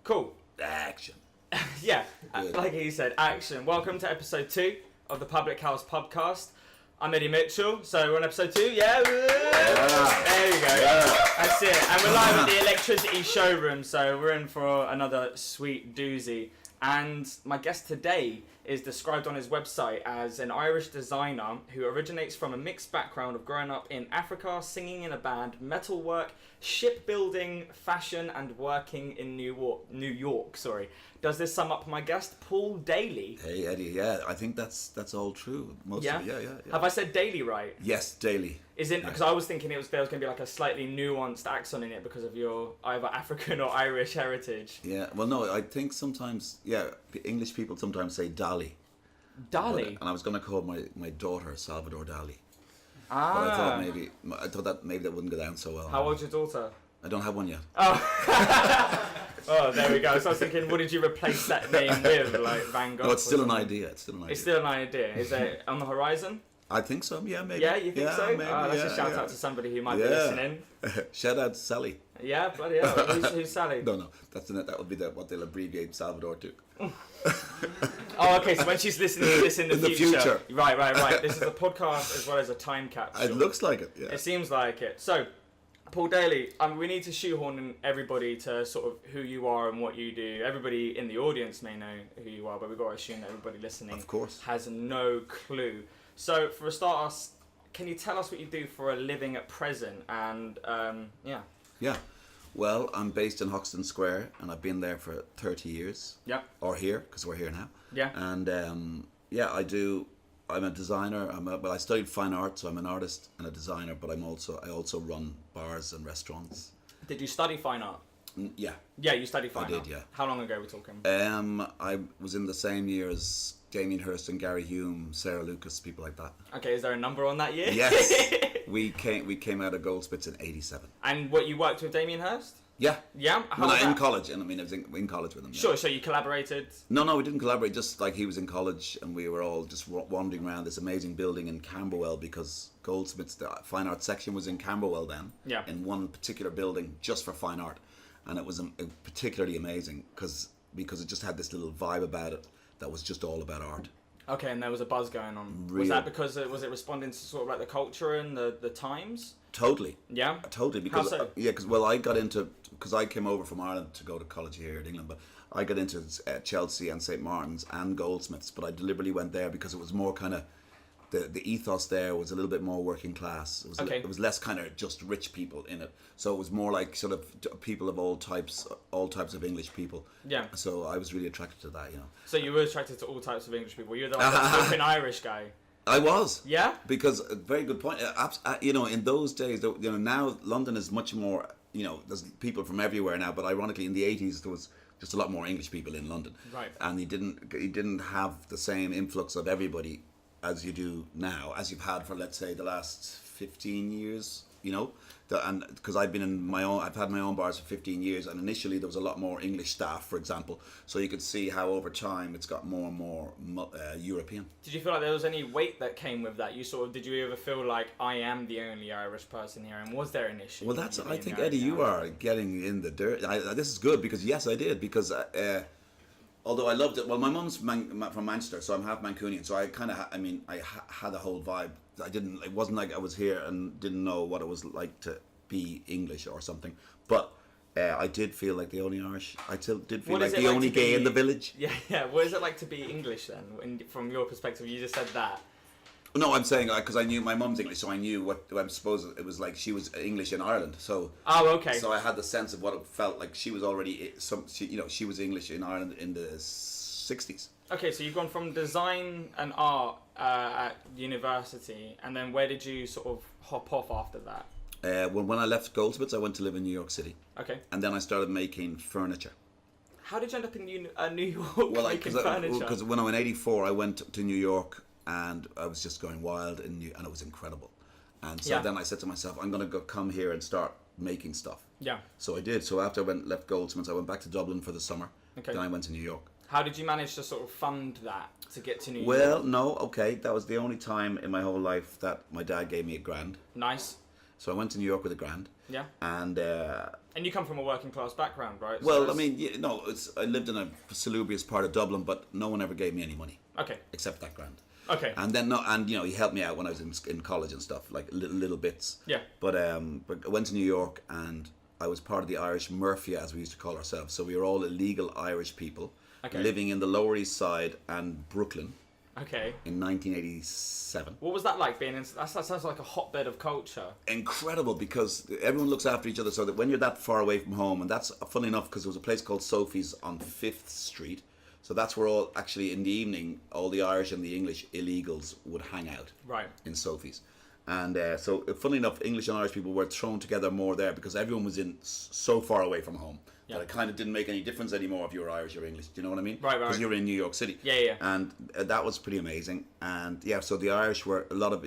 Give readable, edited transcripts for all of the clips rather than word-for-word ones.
Cool. Action. Yeah, Good. like he said, action. Welcome to episode 2 of the Public House Pubcast. I'm Eddie Mitchell, so we're on episode 2, yeah? There you go. Yeah. That's it. And we're live at the Electricity Showroom, so we're in for another sweet doozy. And my guest today is described on his website as an Irish designer who originates from a mixed background of growing up in Africa, singing in a band, metalwork, shipbuilding, fashion, and working in New York. Does this sum up my guest, Paul Daly? Hey Eddie, yeah, I think that's all true. Most Yeah? of it, yeah. Have I said Daly right? Yes, Daly. Is it because I was thinking there was going to be like a slightly nuanced accent in it because of your either African or Irish heritage? Yeah, well, no, I think sometimes, English people sometimes say Dali. Dali? And I was going to call my daughter Salvador Dali. Ah. But I thought that maybe that wouldn't go down so well. How old's your daughter? I don't have one yet. Oh. Oh, there we go. So I was thinking, what did you replace that name with? Like Van Gogh? No, it's still an idea. It's still an idea. Is it on the horizon? I think so, yeah, maybe. Yeah, you think so? Maybe, That's a shout out to somebody who might be listening. Shout out to Sally. Yeah, bloody hell. Who's Sally? No, that would be what they'll abbreviate Salvador to. Oh, okay, so when she's listening to this in the future. Right. This is a podcast as well as a time capsule. It looks like it, yeah. It seems like it. So, Paul Daly, we need to shoehorn in everybody to sort of who you are and what you do. Everybody in the audience may know who you are, but we've got to assume that everybody listening of course has no clue. So, for a start, can you tell us what you do for a living at present? And, Yeah. Well, I'm based in Hoxton Square, and I've been there for 30 years. Yeah. Or here, because we're here now. Yeah. And, I'm a designer. I studied fine art, so I'm an artist and a designer, but I also run bars and restaurants. Did you study fine art? Yeah. Yeah, you studied fine art. I did, yeah. How long ago are we talking? I was in the same year as Damien Hirst and Gary Hume, Sarah Lucas, people like that. Okay, is there a number on that year? Yes. we came out of Goldsmiths in 87. And what, you worked with Damien Hirst? Yeah. Yeah? In college, and I was in college with him. Yeah. Sure, so you collaborated? No, we didn't collaborate, just like he was in college and we were all just wandering around this amazing building in Camberwell, because Goldsmiths, the fine art section, was in Camberwell then, in one particular building just for fine art. And it was particularly amazing because it just had this little vibe about it that was just all about art. Okay, and there was a buzz going on. Was that because was it responding to sort of like the culture and the times? Totally. Yeah? Totally. Because, how so? Because I came over from Ireland to go to college here in England, but I got into Chelsea and St. Martin's and Goldsmiths, but I deliberately went there because it was more kind of, the ethos there was a little bit more working class. It was less kind of just rich people in it. So it was more like sort of people of all types of English people. Yeah. So I was really attracted to that, So you were attracted to all types of English people. You were the flipping Irish guy. I was. Yeah? Because, very good point. In those days, now London is much more, there's people from everywhere now, but ironically in the 80s there was just a lot more English people in London. Right. And you didn't have the same influx of everybody as you do now, as you've had for, let's say, the last 15 years, and because I've had my own bars for 15 years, and initially there was a lot more English staff, for example, so you could see how over time it's got more and more European. Did you feel like there was any weight that came with that? Did you ever feel like I am the only Irish person here, and was there an issue? Well, I think, Eddie, you are getting in the dirt. This is good, because yes, I did, because although I loved it. Well, my mum's from Manchester, so I'm half Mancunian. So I kind of, I had a whole vibe. It wasn't like I was here and didn't know what it was like to be English or something. But I did feel like the only Irish. I still did feel like the only gay in the village. Yeah. What is it like to be English then? From your perspective, you just said that. No, I'm saying because I knew my mum's English, so I knew what I suppose it was like. She was English in Ireland, so. Oh, okay. So I had the sense of what it felt like. She was already she was English in Ireland in the 60s. Okay, so you've gone from design and art at university, and then where did you sort of hop off after that? When I left Goldsmiths, I went to live in New York City. Okay. And then I started making furniture. How did you end up in New York making furniture? Because when I was in '84, I went to New York. And I was just going wild, and it was incredible. And so then I said to myself, I'm going to come here and start making stuff. Yeah. So I did. So after I left Goldsmiths, I went back to Dublin for the summer. Okay. Then I went to New York. How did you manage to sort of fund that to get to New York? Well, no, okay. That was the only time in my whole life that my dad gave me $1,000. Nice. So I went to New York with a grand. Yeah. And you come from a working class background, right? well, I mean, no, I lived in a salubrious part of Dublin, but no one ever gave me any money. Okay. Except that grand. Okay. And then he helped me out when I was in college and stuff, like little bits. Yeah. But I went to New York and I was part of the Irish Mafia, as we used to call ourselves. So we were all illegal Irish people living in the Lower East Side and Brooklyn. Okay. In 1987. What was that like being in? That sounds like a hotbed of culture. Incredible, because everyone looks after each other, so that when you're that far away from home, and that's funny enough because there was a place called Sophie's on 5th Street. So that's where all, actually in the evening, all the Irish and the English illegals would hang out. Right. In Sophie's. And so, funnily enough, English and Irish people were thrown together more there because everyone was in so far away from home that it kind of didn't make any difference anymore if you were Irish or English. Do you know what I mean? Right. Because you were in New York City. Yeah. And that was pretty amazing. And so the Irish were a lot of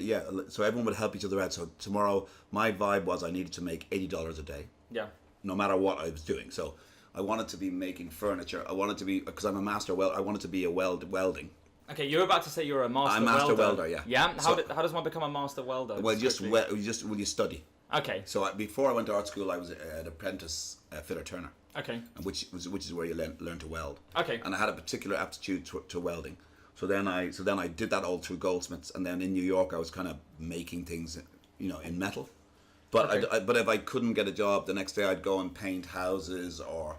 so everyone would help each other out. So tomorrow, my vibe was I needed to make $80 a day. Yeah. No matter what I was doing. So I wanted to be making furniture. I wanted to be, because I'm a master I wanted to be a welding. Okay, you're about to say you're a master welder. I'm master welder, yeah. Yeah? How does one become a master welder? Well, you study. Okay. So before I went to art school, I was an apprentice fitter turner. Okay. Which is where you learn to weld. Okay. And I had a particular aptitude to welding. So then I did that all through Goldsmiths, and then in New York I was kind of making things, in metal. But but if I couldn't get a job the next day, I'd go and paint houses or,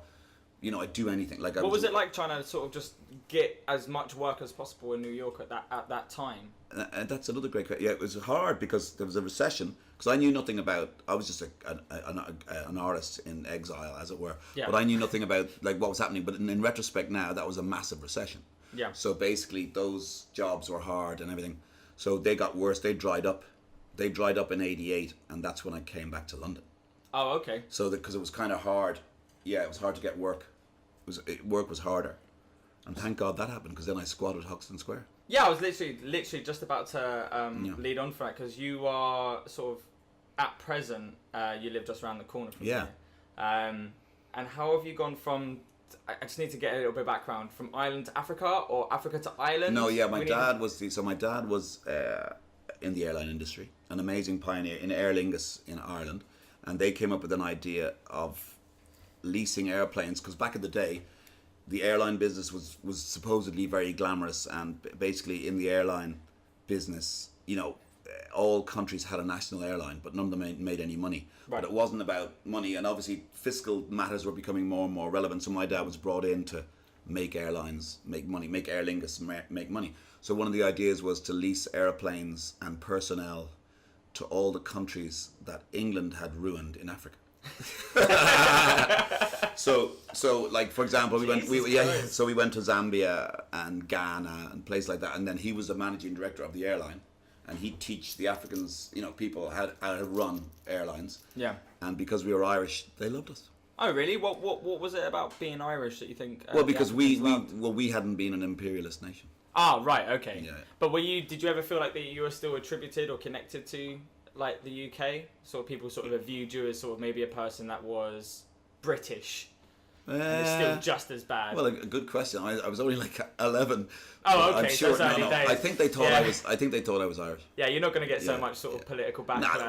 I'd do anything. Like what was it like trying to sort of just get as much work as possible in New York at that time? And that's another great question. Yeah, it was hard because there was a recession. Because I knew nothing about. I was just an artist in exile, as it were. Yeah. But I knew nothing about what was happening. But in retrospect, now that was a massive recession. Yeah. So basically, those jobs were hard and everything. So they got worse. They dried up. They dried up in '88, and that's when I came back to London. Oh, okay. So because it was kind of hard. Yeah, it was hard to get work. Work was harder, and thank God that happened, because then I squatted Hoxton Square. Yeah, I was literally just about to lead on for that, because you are sort of at present you live just around the corner from here. And how have you gone from? I just need to get a little bit of background, from Ireland to Africa, or Africa to Ireland. No, yeah, my dad was in the airline industry, an amazing pioneer in Aer Lingus in Ireland, and they came up with an idea of leasing airplanes, because back in the day the airline business was supposedly very glamorous, and basically in the airline business, all countries had a national airline, but none of them made any money. Right. But it wasn't about money, and obviously fiscal matters were becoming more and more relevant, so my dad was brought in to make airlines make money, make Aer Lingus make money. So one of the ideas was to lease airplanes and personnel to all the countries that England had ruined in Africa. so like, for example, we went to Zambia and Ghana and places like that, and then he was the managing director of the airline, and he'd teach the Africans, people how to run airlines. Yeah. And because we were Irish, they loved us. Oh, really? What was it about being Irish that you think? Well, because we hadn't been an imperialist nation. Ah, right, okay. Yeah. But did you ever feel like that you were still attributed or connected to, like, the UK? Sort of people sort of viewed you as sort of maybe a person that was British. It's still just as bad. Well, a good question. I was only like 11. Oh, okay. I'm sure, so it's early days. I think they thought I was Irish. Yeah, you're not going to get so much sort of political backlash. Nah, there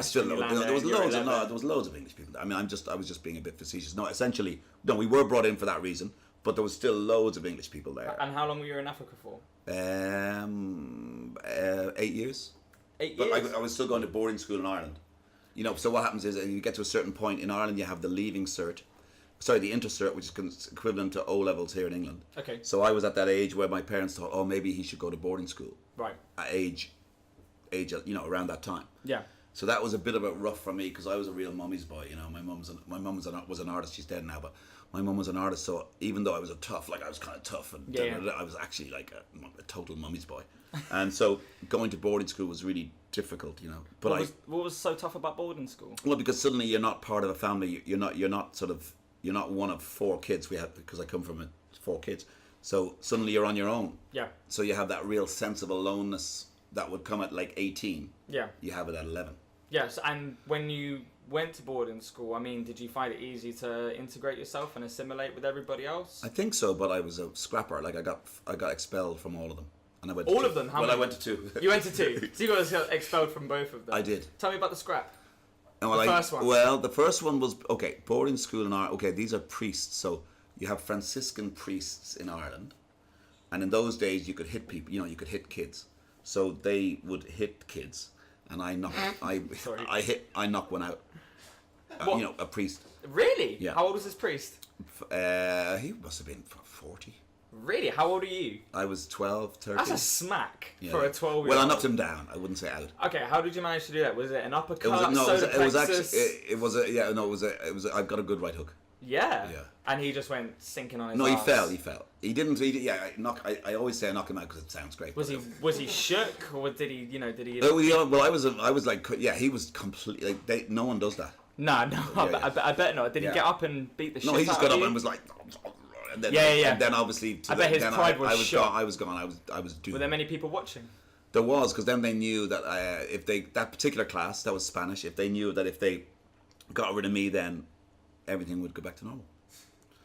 was loads of English people. I mean, I was just being a bit facetious. No, essentially, we were brought in for that reason, but there was still loads of English people there. And how long were you in Africa for? 8 years. 8 years. But I was still going to boarding school in Ireland. So what happens is, you get to a certain point in Ireland, you have the leaving cert. Sorry, the intercert, which is equivalent to O levels here in England. Okay. So I was at that age where my parents thought, oh, maybe he should go to boarding school. Right. At age, around that time. Yeah. So that was a bit of a rough for me, because I was a real mummy's boy. My mum was an artist. She's dead now, but my mum was an artist. So even though I was I was kind of tough, and I was actually like a total mummy's boy. And so going to boarding school was really difficult, But what was so tough about boarding school? Well, because suddenly you're not part of a family. You're not one of 4 kids. Because I come from 4 kids. So suddenly you're on your own. Yeah. So you have that real sense of aloneness that would come at like 18. Yeah. You have it at 11. Yes, and when you went to boarding school, I mean, did you find it easy to integrate yourself and assimilate with everybody else? I think so, but I was a scrapper. Like I got expelled from all of them, and I went. All to of them? How many? I went to 2. You went to 2. So you got expelled from both of them. I did. Tell me about the scrap. And The first one. Well, the first one was okay. Boarding school in Ireland. Okay, these are priests. So you have Franciscan priests in Ireland, and in those days you could hit people. You could hit kids. So they would hit kids, and I knocked. Sorry. I knocked one out. What? A priest. Really? Yeah. How old was this priest? He must have been 40. Really? How old are you? I was 12, 13. That's a smack Yeah. for a 12-year-old. Well, I knocked him down. I wouldn't say out. Okay, how did you manage to do that? Was it an uppercut? It was plexus? I got a good right hook. Yeah. Yeah. And he just went sinking on his No, ass. he fell. He didn't. I always say I knock him out because it sounds great. Was he shook, or did he? Well, I was like, yeah, he was completely. No one does that. No, Yeah. I bet not. Did he Yeah. get up and beat the shit No, he just out got of up you? and was like. And then, Yeah. And then obviously, I bet his pride was I was shook. gone. I was gone. I was doomed. Were there many people watching? There was, because then they knew that if that particular class that was Spanish, if they knew that if they got rid of me, then everything would go back to normal.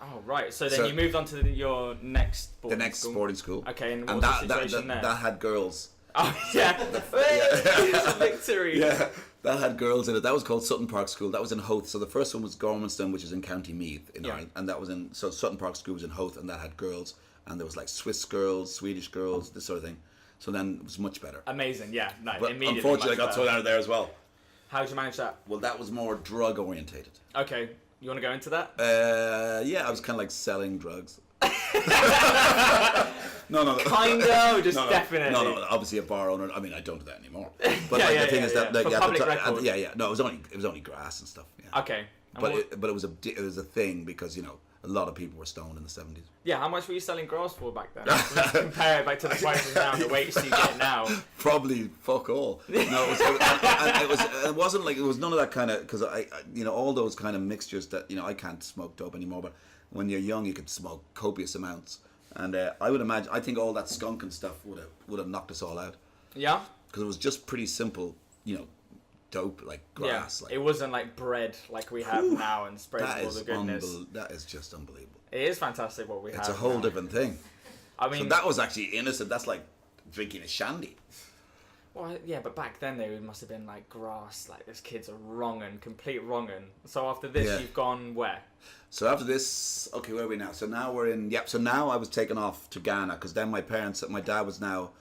Oh right. So then you moved on to your next boarding school. Boarding school. Okay, and what was the situation there? That had girls. Oh yeah, it's a victory. Yeah, that had girls in it. That was called Sutton Park School. That was in Howth. So the first one was Gormanston, which is in County Meath in Ireland, and that was so Sutton Park School was in Howth, and that had girls, and there was like Swiss girls, Swedish girls, this sort of thing. So then it was much better. Amazing, yeah. No, But immediately. unfortunately, I got much thrown better. out of there as well. How did you manage that? Well, that was more drug orientated. Okay, you want to go into that? Yeah, I was kind of like selling drugs. No. Kinda, or just definitely? No, obviously a bar owner. I mean, I don't do that anymore. But Yeah, the yeah, thing yeah, is that yeah. like, For at public the record. yeah. No, it was only grass and stuff. Yeah. Okay. And But what- it was a thing because a lot of people were stoned in the 70s. yeah, how much were you selling grass for back then? Let's compare it back to the prices now and the weights you get now. Probably fuck all. No, it wasn't like it was none of that kind of because I all those kind of mixtures that I can't smoke dope anymore. But when you're young, you could smoke copious amounts, and I would imagine I think all that skunk and stuff would have knocked us all out Yeah? because it was just pretty simple, dope like grass. Yeah, Like, it wasn't like bread like we have now and spread that all the is goodness. that is just unbelievable. It is fantastic what we have. It's a whole now. different thing. I mean, So that was actually innocent. That's like drinking a shandy. well, yeah, but back then they must have been like grass. Like this kid's a wrong'un, complete wrong'un. So after this, Yeah. you've gone where? So after this, okay, where are we now? So now we're in. Yep. So now I was taken off to Ghana because then my dad was now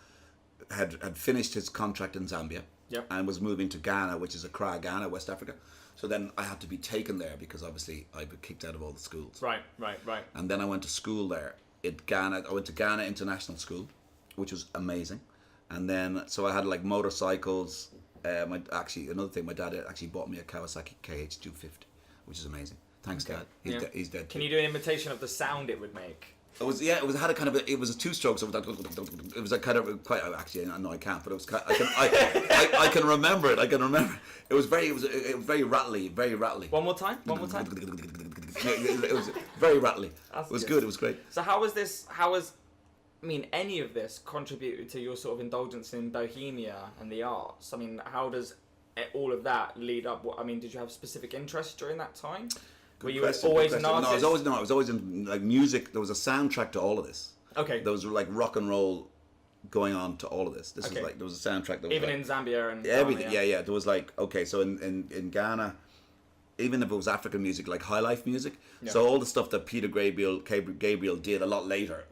had finished his contract in Zambia. Yep. And was moving to Ghana, which is Accra, Ghana, West Africa. So then I had to be taken there because obviously I'd been kicked out of all the schools. Right. And then I went to school there in Ghana. I went to Ghana International School, which was amazing. And then so I had like motorcycles. Another thing, my dad actually bought me a Kawasaki KH250, which is amazing. Thanks, Okay. Dad. He's dead. Can too. you do an imitation of the sound it would make? It was a two-stroke. So it was a kind of quite. Actually, no, I can't. But it was. I can remember it. It was very rattly. One more time. It was very rattly. That's It was good. good. It was great. So any of this contributed to your sort of indulgence in Bohemia and the arts? I mean, how does all of that lead up? Did you have specific interests during that time? Were you always an artist? No, I was always in like music. There was a soundtrack to all of this. Okay. There was like rock and roll going on to all of this. This Okay. was like there was a soundtrack. That was Even like, in Zambia and everything. Ghana, Yeah. There was like so in Ghana, even if it was African music, like high life music. Yeah. So all the stuff that Peter Gabriel did a lot later.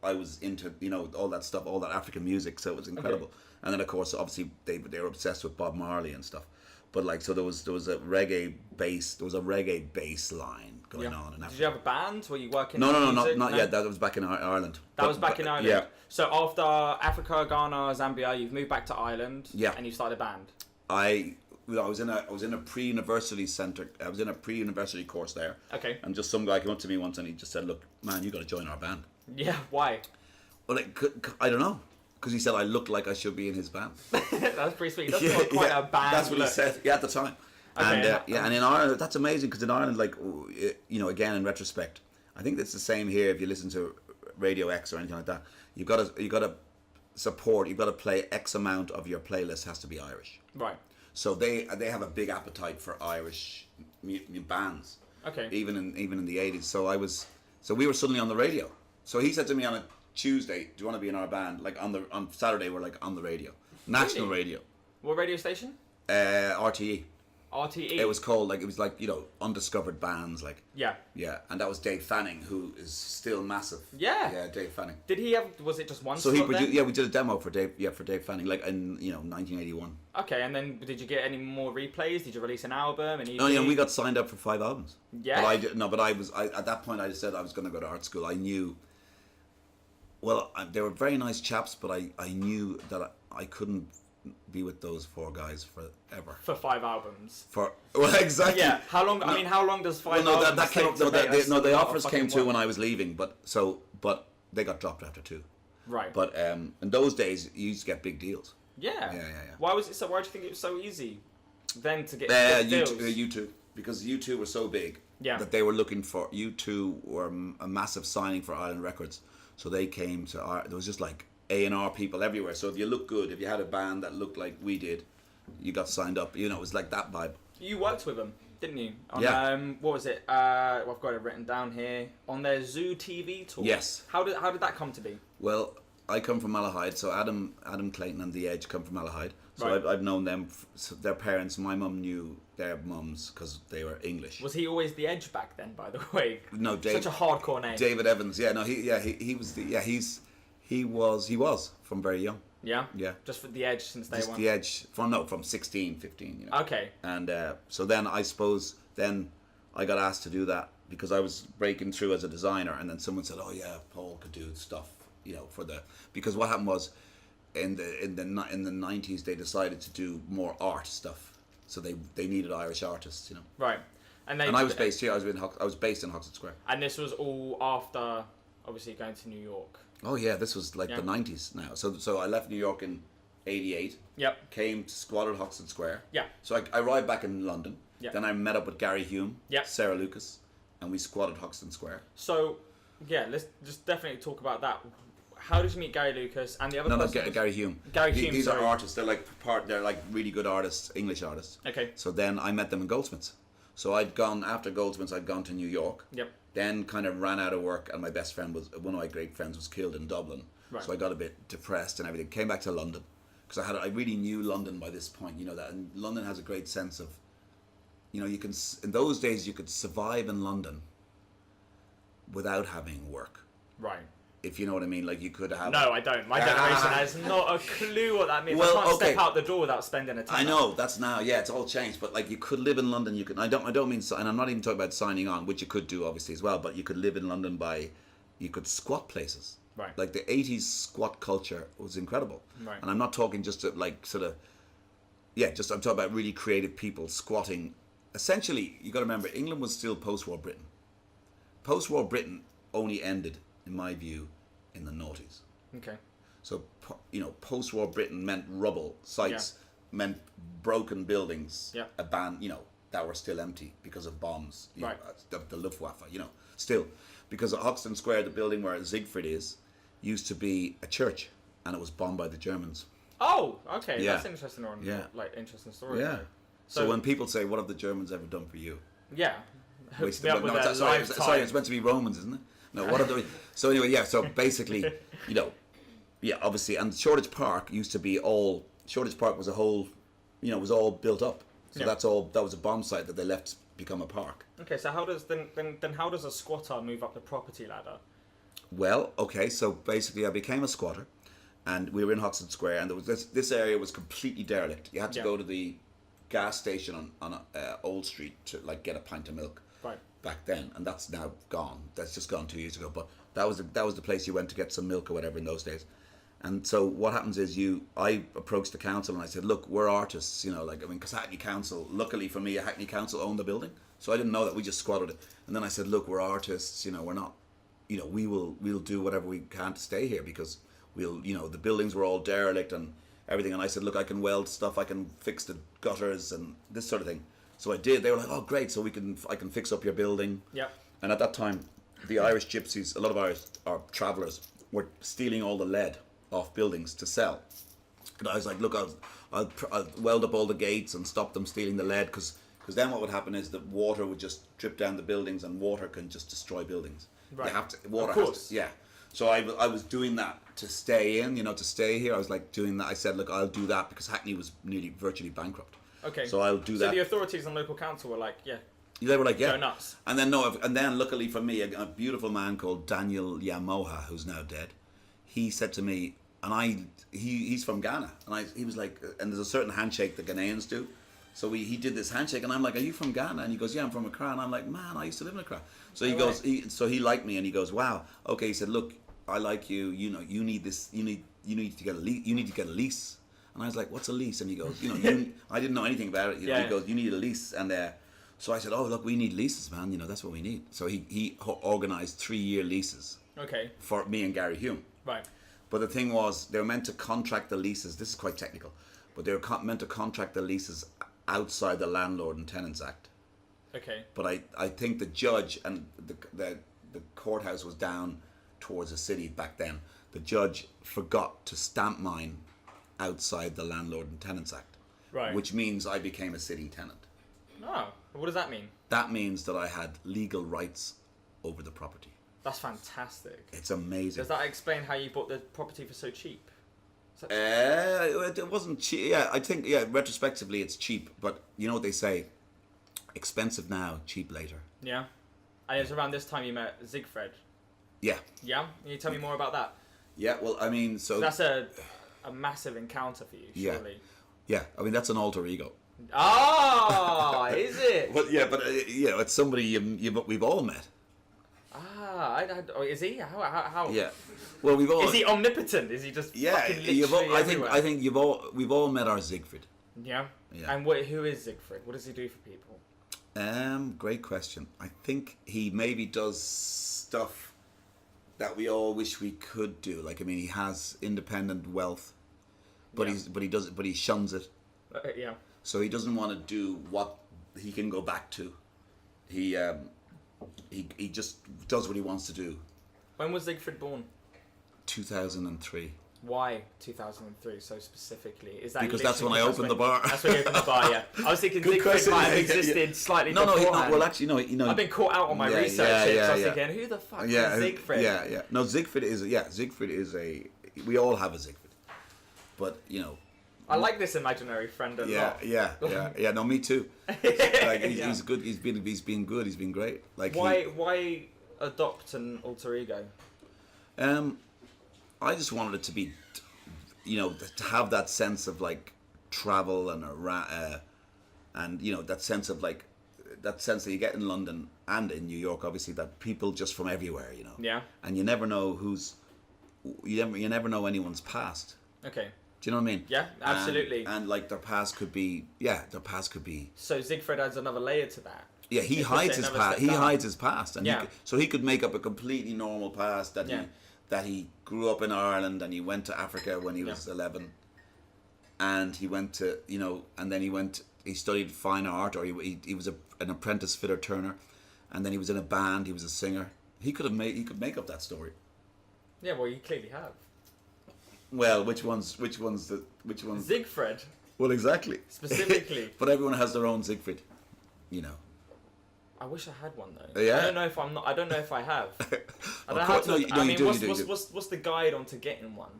I was into all that stuff, all that African music. So it was incredible. Okay. And then of course, obviously they were obsessed with Bob Marley and stuff. But like so there was a reggae bass line going on in Africa. Did you have a band? Were you working? No, in music? not yet. That was back in Ireland. That was back in Ireland. Yeah. So after Africa, Ghana, Zambia, you've moved back to Ireland. Yeah. And you started a band. I was in a pre-university center. I was in a pre-university course there. Okay. And just some guy came up to me once and he just said, "Look, man, you got to join our band." Yeah. Why? Well, I don't know, because he said I looked like I should be in his band. That's pretty sweet. That's quite a band. That's what look. he said. Yeah, at the time. Okay, And in Ireland, that's amazing because in Ireland, like again in retrospect, I think it's the same here. If you listen to Radio X or anything like that, you got to support. You've got to play X amount of your playlist has to be Irish. Right. So they have a big appetite for Irish bands. Okay. Even in the 80s. So we were suddenly on the radio. So he said to me on a Tuesday, "Do you want to be in our band?" Like on Saturday, we're like on the radio, national Really? radio, What radio station? RTE. RTE. It was called it was undiscovered bands Yeah. yeah, and that was Dave Fanning, who is still massive. Yeah. Dave Fanning. Did he have? Was it just one? So slot he produced. then? Yeah, we did a demo for Dave Fanning, in 1981. Okay, and then did you get any more replays? Did you release an album? An EP? Oh yeah, we got signed up for 5 albums. Yeah. But I at that point I said I was going to go to art school. I knew. Well, they were very nice chaps, but I knew that I couldn't be with those 4 guys forever. For 5 albums. Well, exactly. Yeah. How long? I mean, how long does 5 albums that came take up. to make? The offers came through when I was leaving, but they got dropped after 2. Right. But in those days, you used to get big deals. Yeah. Yeah. Why was it so? Why do you think it was so easy then to get deals? U2, because U2 were so big that they were looking for. U2 were a massive signing for Island Records, so they came to our. There was just like A&R people everywhere. So if you looked good, if you had a band that looked like we did, you got signed up. It was like that vibe. You worked with them, didn't you? Yeah. What was it? Well, I've got it written down here on their Zoo TV tour. Yes. How did that come to be? Well, I come from Malahide, so Adam Clayton and The Edge come from Malahide. So Right. I've known them, their parents. My mum knew their mums because they were English. Was he always the Edge back then? By the way, No, Dave. such a hardcore name. David Evans. Yeah, no, he was he was from very young. Yeah. Yeah. Just for the Edge since day Just one. The Edge from 16, 15. Okay. And so then I suppose I got asked to do that because I was breaking through as a designer, and then someone said, "Oh yeah, Paul could do stuff." Because what happened was in the 90s they decided to do more art stuff, so they needed Irish artists. Right. And I was based here. I was based in Hoxton Square. And this was all after, obviously, going to New York. Oh yeah, this was the 90s now. So I left New York in '88. Yep. Came to squatted Hoxton Square. Yeah. So I arrived back in London. Yeah. Then I met up with Gary Hume, Yeah. Sarah Lucas, and we squatted Hoxton Square. So, yeah, let's just definitely talk about that. How did you meet Gary Lucas and the other No, person? Gary Hume. Gary Hume, These sorry. are artists. They're like really good artists, English artists. Okay. So then I met them in Goldsmiths. So after Goldsmiths, I'd gone to New York. Yep. Then kind of ran out of work, and my best friend one of my great friends was killed in Dublin. Right. So I got a bit depressed and everything. Came back to London because I really knew London by this point. That, and London has a great sense of, you can in those days you could survive in London without having work. Right. If you know what I mean, like you could have. No, I don't. My generation has not a clue what that means. Well, I can't okay. step out the door without spending a time. I know that's now. Yeah, it's all changed. But like you could live in London. You can. I don't mean. And I'm not even talking about signing on, which you could do obviously as well. But you could live in London you could squat places. Right. Like the '80s squat culture was incredible. Right. And I'm not talking just to I'm talking about really creative people squatting. Essentially, you got to remember, England was still post-war Britain. Post-war Britain only ended, in my view, in the noughties. Okay. So, post-war Britain meant rubble sites, meant broken buildings, Yeah. that were still empty because of bombs. Right. The Luftwaffe, still. Because at Hoxton Square, the building where Zigfred is, used to be a church, and it was bombed by the Germans. Oh, okay. Yeah. That's interesting. Interesting story. Yeah. So when people say, "What have the Germans ever done for you?" Yeah. Hooked me up with their sorry, lifetime. it's meant to be Romans, isn't it? No, what are the? So anyway, yeah. So basically, obviously, and Shoreditch Park used to be all. Shoreditch Park was a whole, was all built up. So that's all. That was a bomb site that they left become a park. Okay, so how does a squatter move up the property ladder? Well, okay, so basically, I became a squatter, and we were in Hoxton Square, and there was this area was completely derelict. You had to go to the gas station on Old Street to get a pint of milk. Right. Back then, and that's now gone. That's just gone 2 years ago. But that was the place you went to get some milk or whatever in those days. And so what happens is I approached the council and I said, look, we're artists, because Hackney Council, luckily for me, Hackney Council owned the building, so I didn't know that, we just squatted it. And then I said, look, we're artists, we're not, we'll do whatever we can to stay here because the buildings were all derelict and everything. And I said, look, I can weld stuff, I can fix the gutters and this sort of thing. So I did. They were like, oh, great, so I can fix up your building. Yep. And at that time, the Irish gypsies, a lot of Irish travellers, were stealing all the lead off buildings to sell. And I was like, look, I'll weld up all the gates and stop them stealing the lead, because then what would happen is that water would just drip down the buildings, and water can just destroy buildings. Right. Water of course. has to, yeah. So I was doing that to stay in, to stay here. I was like doing that. I said, look, I'll do that because Hackney was virtually bankrupt. Okay. So I'll do that. So the authorities and local council were like, yeah, They were like, yeah. go nuts. And then luckily for me, a beautiful man called Daniel Yamoha, who's now dead, he said to me, and he's from Ghana, and he was like, and there's a certain handshake that Ghanaians do. So he did this handshake, and I'm like, are you from Ghana? And he goes, yeah, I'm from Accra. And I'm like, man, I used to live in Accra. So he goes, he liked me, and he goes, wow, okay. He said, look, I like you. You know, you need this. You need to get a lease. You need to get a lease. And I was like, what's a lease? And he goes, I didn't know anything about it. He goes, you need a lease. And so I said, oh, look, we need leases, man. That's what we need. So he organized 3-year leases. Okay. For me and Gary Hume. Right. But the thing was, they were meant to contract the leases. This is quite technical, but they were meant to contract the leases outside the Landlord and Tenants Act. Okay. But I think the judge, and the courthouse was down towards the city back then. The judge forgot to stamp mine outside the Landlord and Tenants Act. Right. Which means I became a city tenant. Oh, what does that mean? That means that I had legal rights over the property. That's fantastic. It's amazing. Does that explain how you bought the property for so cheap? It wasn't cheap. Yeah, I think, retrospectively it's cheap. But you know what they say? Expensive now, cheap later. Yeah. And it was around this time you met Zigfred. Yeah. Yeah? Can you tell me more about that? Yeah, well, I mean, so... That's a massive encounter for you, surely. Yeah, I mean, that's an alter ego. Oh, is it? But it's somebody we've all met. Is he? How? Yeah. Well, we've all... Is he omnipotent? Is he just fucking literally everywhere? I think we've all met our Zigfred. Yeah? Yeah. And who is Zigfred? What does he do for people? Great question. I think he maybe does stuff that we all wish we could do. Like, I mean, he has independent wealth, but he shuns it. Yeah. So he doesn't want to do what he can go back to. He just does what he wants to do. When was Zigfred born? 2003. Why 2003 so specifically? Is that because that's when I opened the bar. That's when you opened the bar. Yeah, I was thinking Zigfred might have existed slightly beforehand. Well, actually, no. I've been caught out on my research. So I was thinking, who the fuck is Zigfred? Yeah. No, Zigfred is a. We all have a Zigfred, but I like this imaginary friend a lot. Yeah. No, me too. Like he's good. He's been good. He's been great. Like why adopt an alter ego? I just wanted it to be, to have that sense of like travel and that sense of like that you get in London and in New York, obviously, that people just from everywhere, Yeah. And you never know you never know anyone's past. Okay. Do you know what I mean? Yeah, absolutely. And like their past could be. So Zigfred adds another layer to that. Yeah, he hides his past. He hides his past, and so he could make up a completely normal past that he grew up in Ireland and he went to Africa when he was 11, and he went to and then he studied fine art, or he was an apprentice fitter turner, and then he was in a band. He was a singer. He could make up that story. Yeah, well, you clearly have. Well, which one's Zigfred. Well, exactly. Specifically. But everyone has their own Zigfred, I wish I had one though. Yeah. I don't know if I have. I don't know how to. What's the guide on to getting one?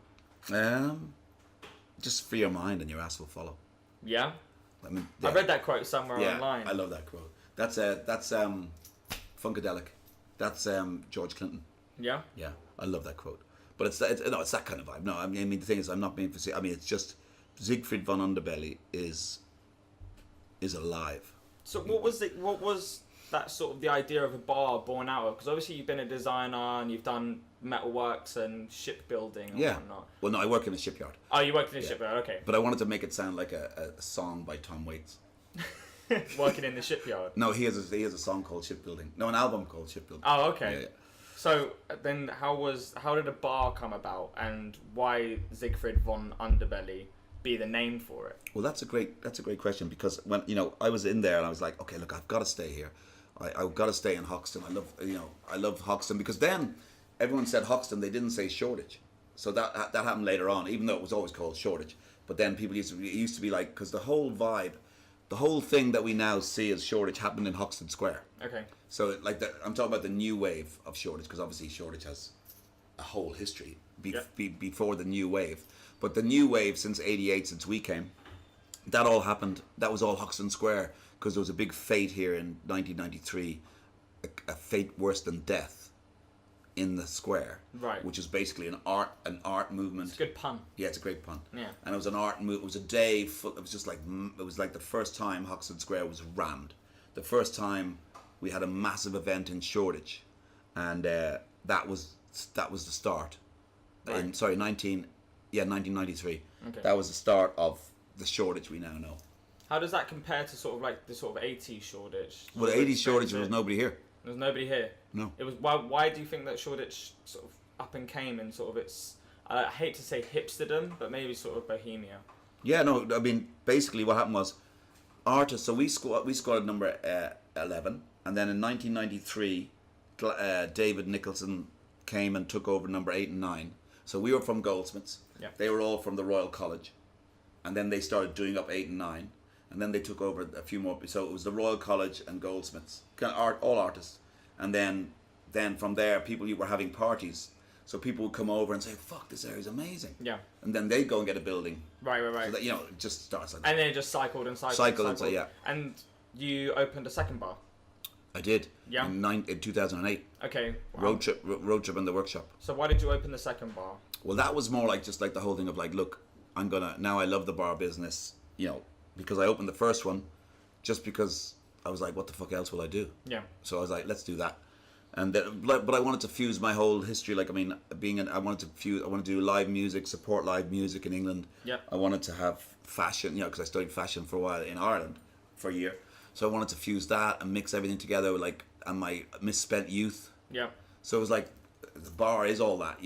Just free your mind and your ass will follow. Yeah. I mean, I read that quote somewhere online. I love that quote. That's Funkadelic. That's George Clinton. Yeah. Yeah, I love that quote. But it's that kind of vibe. No, I mean the thing is, I'm not being facetious. I mean, it's just Zigfred von Underbelly is alive. So what was that sort of the idea of a bar born out of? Because obviously you've been a designer and you've done metalworks and shipbuilding and whatnot. Well, no, I work in a shipyard. Oh, you worked in a shipyard, okay. But I wanted to make it sound like a song by Tom Waits. Working in the shipyard? No, he has a song called Shipbuilding. No, an album called Shipbuilding. Oh, okay. Yeah. So then how did a bar come about, and why Zigfred von Underbelly be the name for it? Well, that's a great question, because when I was in there and I was like, okay, look, I've got to stay here. I've got to stay in Hoxton. I love Hoxton, because then everyone said Hoxton, they didn't say Shoreditch. So that happened later on, even though it was always called Shoreditch. But then people used to be like, because the whole vibe, the whole thing that we now see as Shoreditch happened in Hoxton Square. Okay. So I'm talking about the new wave of Shoreditch, because obviously Shoreditch has a whole history before the new wave. But the new wave since '88, since we came, that all happened. That was all Hoxton Square because there was a big fate here in 1993, a fate worse than death in the square, Right. which is basically an art movement. It's a good pun. Yeah, it's a great pun. Yeah. And it was an art move. It was a day full. It was just like it was like the first time Hoxton Square was rammed. The first time we had a massive event in Shoreditch, and that was the start. Right. 1993. Okay. That was the start of the Shoreditch we now know. How does that compare to sort of like the sort of 80s Shoreditch? Well, the 80s Shoreditch, there was nobody here. There was nobody here. No. It was why do you think that Shoreditch sort of up and came in sort of its I hate to say hipsterdom, but maybe sort of bohemia. Yeah, no, I mean, basically what happened was artists, so we scored number 11, and then in 1993, David Nicholson came and took over number 8 and 9. So we were from Goldsmiths. Yeah. They were all from the Royal College. And then they started doing up 8 and 9. And then they took over a few more. So it was the Royal College and Goldsmiths, all artists. And then from there, people were having parties. So people would come over and say, "Fuck, this area's amazing." Yeah. And then they'd go and get a building. Right. So that, it just starts like that. And then it just cycled and cycled. And so, yeah. And you opened a second bar. I did. Yeah. In 2008. Okay. Wow. Road trip in the workshop. So why did you open the second bar? Well, that was more like just like the whole thing of like, look, now I love the bar business, because I opened the first one just because I was like, what the fuck else will I do? Yeah. So I was like, let's do that. And then, but I wanted to fuse my whole history. Like, I mean, I wanted to do live music, support live music in England. Yeah. I wanted to have fashion, because I studied fashion for a while in Ireland for a year. So I wanted to fuse that and mix everything together with and my misspent youth. Yeah. So it was like, the bar is all that,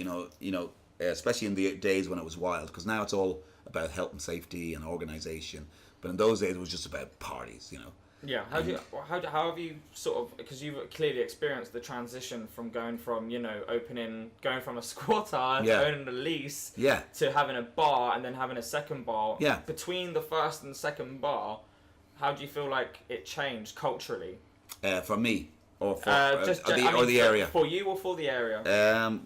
especially in the days when it was wild, because now it's all about health and safety and organisation. But in those days, it was just about parties, Yeah. How have you sort of, because you've clearly experienced the transition from going from going from a squatter to owning a lease to having a bar and then having a second bar. Yeah. Between the first and second bar, how do you feel like it changed culturally? For me, or for the area. For you or for the area?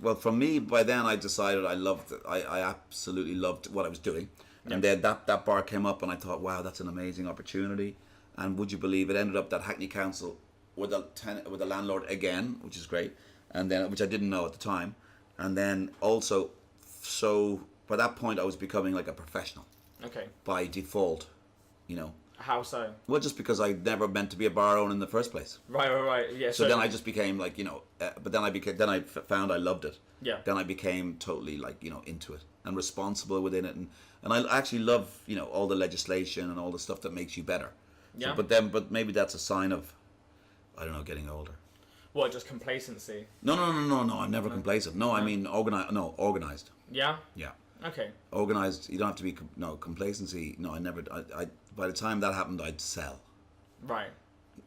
Well, for me, by then I decided I absolutely loved what I was doing. Yeah. And then that bar came up and I thought, wow, that's an amazing opportunity. And would you believe it ended up that Hackney Council with the landlord again, which is great, and then which I didn't know at the time. And then also, so by that point I was becoming like a professional. Okay. By default, How so? Well, just because I never meant to be a bar owner in the first place. Right. Yeah. So then I just became like, but then I found I loved it. Yeah. Then I became totally like, into it and responsible within it. And I actually love, all the legislation and all the stuff that makes you better. Yeah. So, but maybe that's a sign of, I don't know, getting older. What, just complacency? No. I'm never complacent. No, I mean organized. Yeah. Yeah. Okay. Organized. You don't have to be complacency. No, I never. I by the time that happened, I'd sell. Right.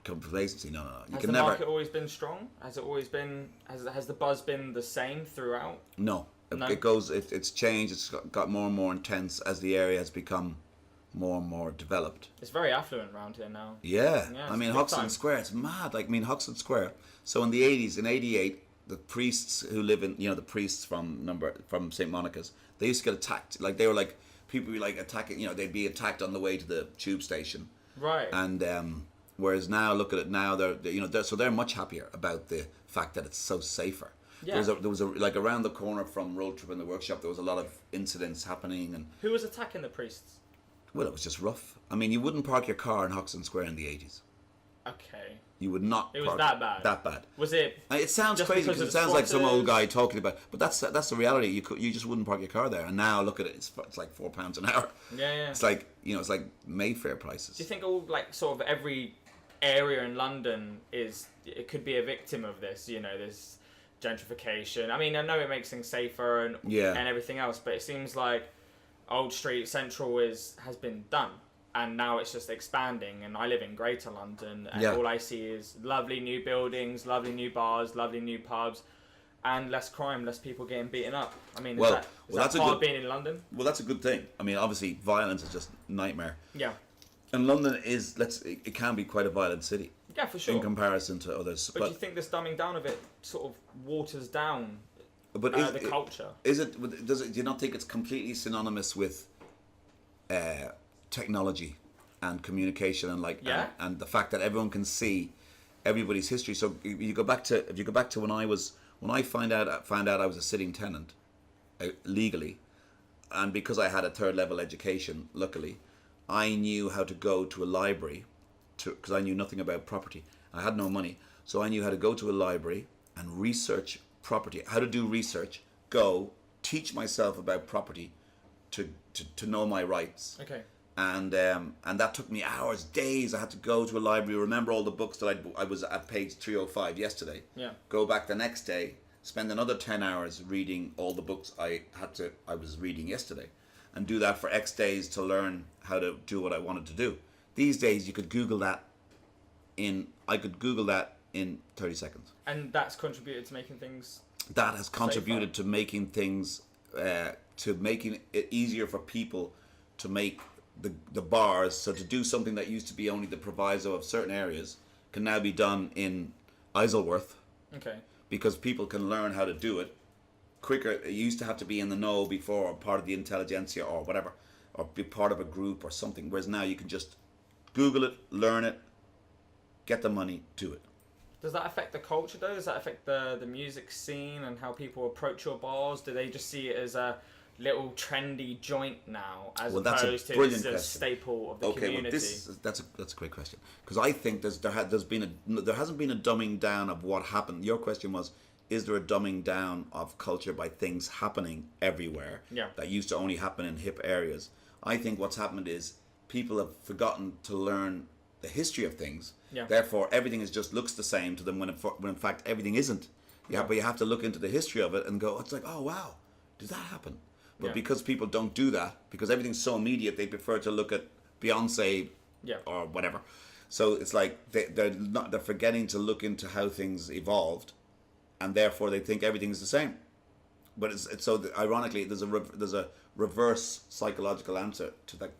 Complacency. No. You Has can the never. market always been strong? Has it always been? Has the buzz been the same throughout? No. No? It goes. It's changed. It's got more and more intense as the area has become more and more developed. It's very affluent around here now. Yeah. Yeah, I mean, Hoxton Square. It's mad. Like, I mean, Hoxton Square. So in the 80s, in '88, the priests who live in, the priests from St. Monica's, they used to get attacked. Like, they were like, people were like attacking, they'd be attacked on the way to the tube station. Right. And whereas now, look at it now, they're much happier about the fact that it's so safer. Yeah. There was a like around the corner from Road Trip in the Workshop, there was a lot of incidents happening. And who was attacking the priests? Well, it was just rough. I mean, you wouldn't park your car in Hoxton Square in the 80s. Okay. You would not. It was that bad. That bad. Was it? It sounds crazy because it sounds like some old guy talking about. But that's the reality. You just wouldn't park your car there. And now look at it. It's like £4 an hour. Yeah. It's like it's like Mayfair prices. Do you think all like sort of every area in London it could be a victim of this? This gentrification. I mean, I know it makes things safer and everything else, but it seems like Old Street Central has been done. And now it's just expanding, and I live in Greater London, and all I see is lovely new buildings, lovely new bars, lovely new pubs, and less crime, less people getting beaten up. I mean, is that part of being in London? Well, that's a good thing. I mean, obviously, violence is just a nightmare. Yeah. And London it can be quite a violent city. Yeah, for sure. In comparison to others. But do you think this dumbing down of it sort of waters down the culture? Do you not think it's completely synonymous with technology and communication and Yeah. and the fact that everyone can see everybody's history. So if you go back to when I found out I was a sitting tenant legally, and because I had a third level education, luckily, I knew how to go to a library because I knew nothing about property. I had no money, so I knew how to go to a library and research property, how to do research, go teach myself about property to know my rights. Okay. And that took me hours, days. I had to go to a library, remember all the books that I was at page 305 yesterday. Yeah. Go back the next day, spend another 10 hours reading all the books I was reading yesterday, and do that for X days to learn how to do what I wanted to do. These days you could Google that in 30 seconds. And that's contributed to making things. That has contributed to making things, to making it easier for people to make the bars. So to do something that used to be only the proviso of certain areas can now be done in Isleworth. Okay. Because people can learn how to do it quicker. It used to have to be in the know before, or part of the intelligentsia or whatever, or be part of a group or something. Whereas now you can just Google it, learn it, get the money, do it. Does that affect the culture though? Does that affect the music scene and how people approach your bars? Do they just see it as a little trendy joint now, as opposed to this is a staple of the community? Well, that's a great question, because I think there hasn't been a dumbing down of what happened. Your question was, is there a dumbing down of culture by things happening everywhere that used to only happen in hip areas? I think what's happened is people have forgotten to learn the history of things. Yeah. Therefore, everything looks the same to them when in fact everything isn't. But you have to look into the history of it and go, it's like, oh wow, did that happen? But because people don't do that, because everything's so immediate, they prefer to look at Beyonce or whatever. So it's like they're forgetting to look into how things evolved, and therefore they think everything's the same. But it's so ironically, there's a reverse psychological answer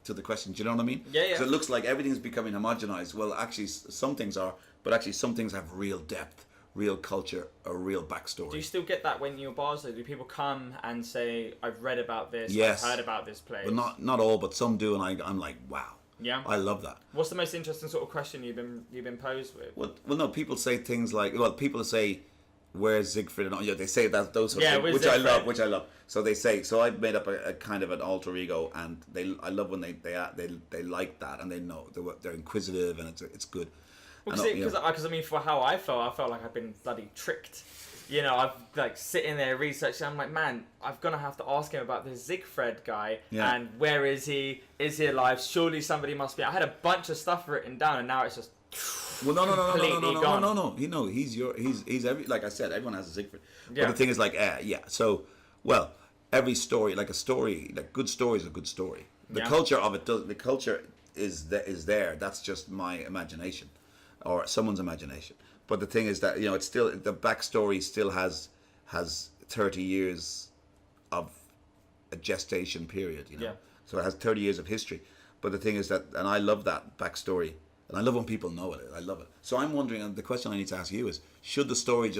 to the question. Do you know what I mean? Yeah. So it looks like everything's becoming homogenized. Well, actually, some things are, but actually some things have real depth, real culture, a real backstory. Do you still get that when you're bars though? Do people come and say, I've read about this, Yes. I've heard about this place? Well, not all, but some do, and I'm like, wow. Yeah. I love that. What's the most interesting sort of question you've been posed with? Well, no, people say things like, people say, where's Zigfred? And all, they say that those sort of things, which I love. So they say, so I've made up a kind of an alter ego, and I love when they like that, and they know they're inquisitive, and it's good. Because I mean, for how I felt like I've been bloody tricked. You know, I've like sitting there researching. I'm like, man, I'm gonna have to ask him about this Zigfred guy, and where is he? Is he alive? Surely somebody must be. I had a bunch of stuff written down, and now it's just. Well, no. Gone. He's every, like I said, everyone has a Zigfred. Yeah. But the thing is, like, So, well, every story, like good story is a good story. The culture of it does. The culture is there. That's just my imagination, or someone's imagination. But the thing is that it's still, the backstory still has 30 years of a gestation period. So it has 30 years of history. But the thing is that, and I love that backstory. And I love when people know it. I love it. So I'm wondering, and the question I need to ask you is, should the story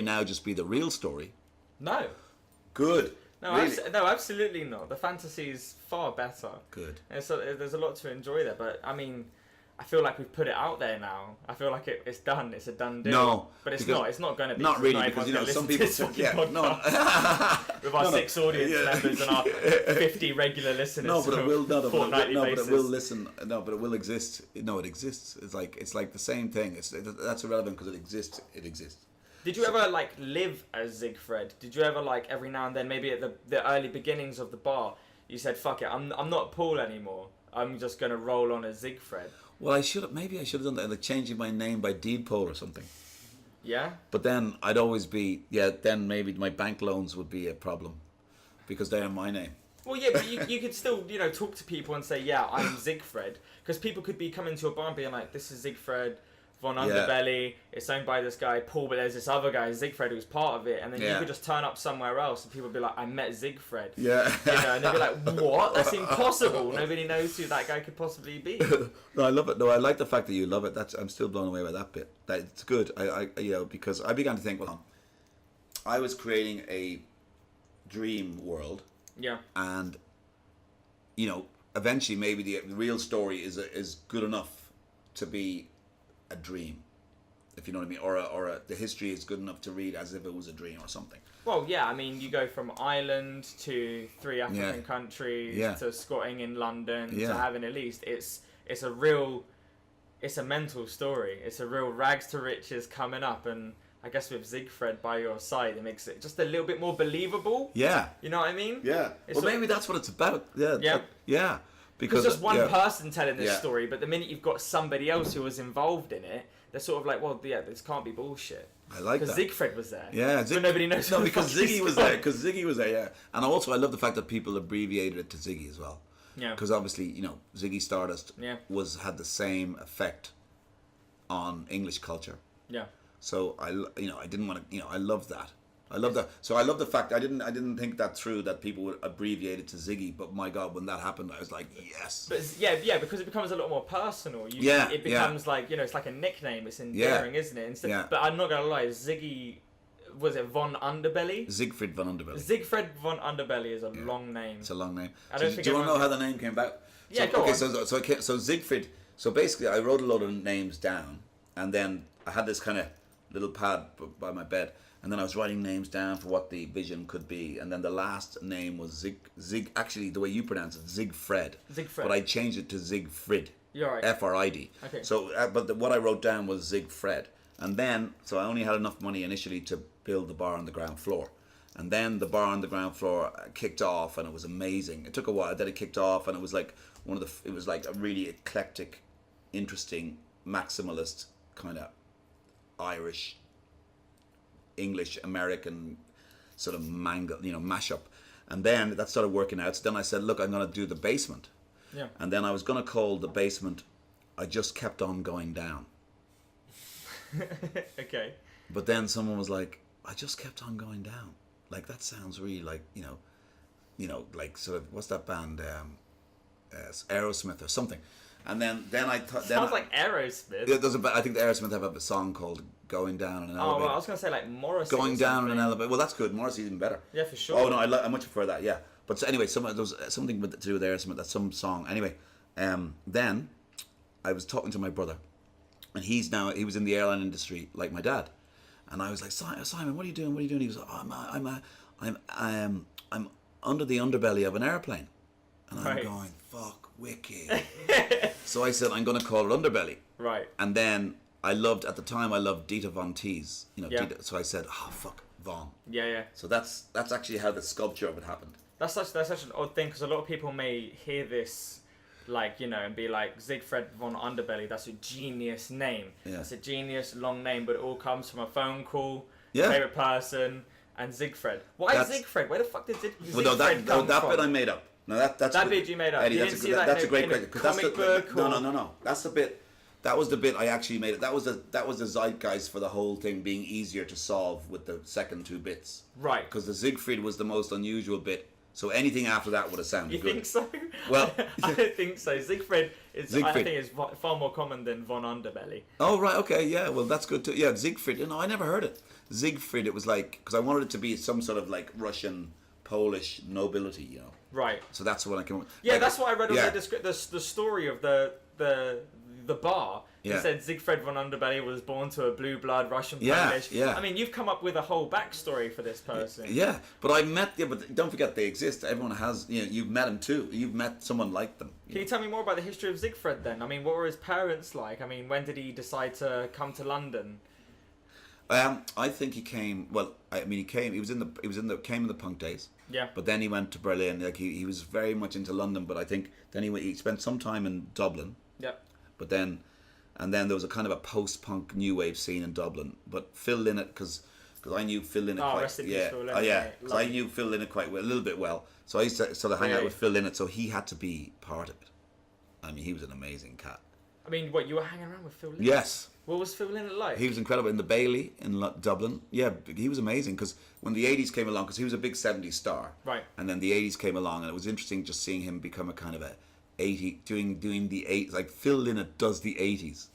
now just be the real story? No. Good. No, really? No, absolutely not. The fantasy is far better. Good. And so there's a lot to enjoy there. But I mean, I feel like we've put it out there now. I feel like it's done. It's a done deal. No, but it's not. It's not going to be. Not really, because some people say, with our 6 audience members and our 50 regular listeners. No, but it will not. But it will listen. No, but it will exist. No, it exists. It's like the same thing. That's irrelevant because it exists. It exists. Did you ever like live as Zigfred? Did you ever like every now and then, maybe at the early beginnings of the bar, you said, "Fuck it, I'm not Paul anymore. I'm just gonna roll on as Zigfred." Well, maybe I should have done that, like changing my name by deed poll or something. Yeah. But then I'd always be, then maybe my bank loans would be a problem because they are my name. Well, yeah, but you could still, talk to people and say, yeah, I'm Zigfred. Because people could be coming to a bar and being like, this is Zigfred von Underbelly. It's owned by this guy, Paul, but there's this other guy, Zigfred, who's part of it. And then you could just turn up somewhere else and people would be like, I met Zigfred. Yeah. And they'd be like, what? That's impossible. Nobody knows who that guy could possibly be. No, I love it. No, I like the fact that you love it. I'm still blown away by that bit. It's good. Because I began to think, well, I was creating a dream world. Yeah. And, eventually maybe the real story is good enough to be a dream, if you know what I mean, or the history is good enough to read as if it was a dream or something. Well, yeah, I mean, you go from Ireland to 3 African countries to squatting in London to having at least it's a mental story. It's a real rags to riches coming up, and I guess with Zigfred by your side, it makes it just a little bit more believable. Yeah. You know what I mean? Yeah. Well, maybe that's what it's about. Yeah. Yeah. Yeah. Because just one person telling this story, but the minute you've got somebody else who was involved in it, they're sort of like, well, yeah, this can't be bullshit. I like that. Because Zigfred was there. Yeah. But nobody knows. No, because Ziggy was there. Because Ziggy was there, yeah. And also, I love the fact that people abbreviated it to Ziggy as well. Yeah. Because obviously, you know, Ziggy Stardust had the same effect on English culture. Yeah. So I didn't want to, I love that. I love that. So I love the fact I didn't think that through, that people would abbreviate it to Ziggy. But my God, when that happened, I was like, yes. But because it becomes a lot more personal. It becomes like, it's like a nickname. It's endearing, isn't it? But I'm not gonna lie, Ziggy, was it Von Underbelly? Zigfred von Underbelly. Zigfred von Underbelly is a long name. It's a long name. Do you want to know how the name came about? Yeah, go on. So Zigfred. So basically, I wrote a lot of names down, and then I had this kind of little pad by my bed, and then I was writing names down for what the vision could be, and then the last name was Zig. Actually, the way you pronounce it, Zigfred. Zigfred. But I changed it to Zigfrid. You're right. F-R-I-D. Okay. So, what I wrote down was Zigfred, and then so I only had enough money initially to build the bar on the ground floor, and then the bar on the ground floor kicked off, and it was amazing. It took a while, then it kicked off, and it was like it was like a really eclectic, interesting, maximalist kind of Irish, English, American sort of mashup. And then that started working out. So then I said, look, I'm going to do the basement. Yeah. And then I was going to call the basement, I Just Kept On Going Down. Okay. But then someone was like, I just kept on going down. Like, that sounds really like, like sort of, what's that band? Aerosmith or something. And then I thought... Sounds like Aerosmith. I think the Aerosmith have a song called Going Down on an Elevator. Oh, well, I was going to say like Morrissey. Going Down on an Elevator. Well, that's good. Morrissey's even better. Yeah, for sure. Oh, no, I much prefer that, yeah. But so anyway, there was something to do with Aerosmith, that's some song. Anyway, then I was talking to my brother, and he was in the airline industry like my dad. And I was like, Simon, what are you doing? He was like, I'm under the underbelly of an airplane. And I'm going, fuck, wicked. So I said, I'm going to call it Underbelly. Right. And then at the time I loved Dita Von Teese. Dita, so I said, oh, fuck, Von. Yeah, yeah. So that's actually how the sculpture of it happened. That's such an odd thing, because a lot of people may hear this, and be like, Zigfred von Underbelly, that's a genius name. Yeah. That's a genius long name, but it all comes from a phone call, Yeah. favourite person, and Zigfred. Why Zigfred? Where the fuck did Zigfred come from? That bit I made up. No, that's that bit you made up. Eddie, you that's didn't see that that's in a great in question. comic book? No. That's the bit. That was the bit I actually made it. That was the zeitgeist for the whole thing being easier to solve with the second two bits. Right. Because the Zigfried was the most unusual bit. So anything after that would have sounded good. You think so? Well, I don't think so. Zigfred I think is far more common than von Underbelly. Oh right, okay, yeah. Well, that's good too. Yeah, Zigfried. No, I never heard it. Zigfried. It was like, because I wanted it to be some sort of like Russian, Polish nobility, Right. So that's what I came up with. Yeah, that's what I read on the story of the bar. Yeah. It said Zigfred von Underbelly was born to a blue blood Russian Polish. Yeah. I mean, you've come up with a whole backstory for this person. Yeah, but but don't forget they exist. Everyone has, you've met them too. You've met someone like them. Can you tell me more about the history of Zigfred then? I mean, what were his parents like? I mean, when did he decide to come to London? I think he came. Well, I mean, he came. He came in the punk days. Yeah. But then he went to Berlin. Like he was very much into London. But I think then he spent some time in Dublin. Yeah. But then there was a kind of a post-punk new wave scene in Dublin. But Phil Lynott, because I knew Phil Lynott quite. Rest in peace, Phil Lynott, yeah. Because I knew Phil Lynott quite well, a little bit well. So I used to sort of hang out with Phil Lynott. So he had to be part of it. I mean, he was an amazing cat. I mean, what, you were hanging around with Phil Lynott? Yes. What was Phil Lynott like? He was incredible in the Bailey in Dublin. Yeah, he was amazing because when the 80s came along, because he was a big 70s star. Right. And then the 80s came along, and it was interesting just seeing him become a kind of a 80, doing the 80s. Like Phil Lynott does the 80s.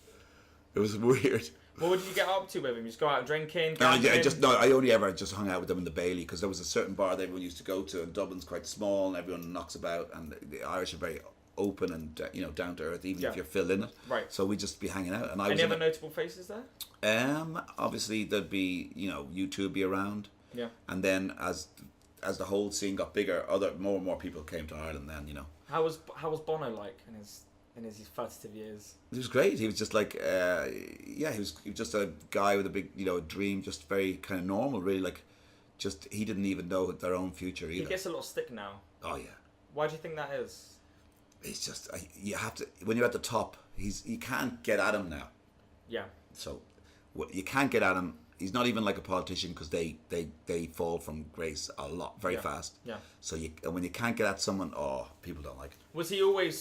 It was weird. What would you get up to with him? You just go out drinking? I only ever just hung out with them in the Bailey because there was a certain bar that everyone used to go to, and Dublin's quite small and everyone knocks about, and the Irish are very open and down to earth, even Yeah. if you're filled in it. Right. So we'd just be hanging out, and I Any was. other notable faces there? Obviously there'd be U2 would be around, Yeah. and then as the whole scene got bigger, more and more people came to Ireland. Then How was Bono like in his formative years? it was great. He was just like he was just a guy with a big dream, just very kind of normal, really. Like, just he didn't even know their own future either. He gets a lot of stick now. Oh yeah. Why do you think that is? It's just you have to, when you're at the top. You can't get at him now. Yeah. So you can't get at him. He's not even like a politician, because they fall from grace a lot very fast. Yeah. So when you can't get at someone, people don't like it. Was he always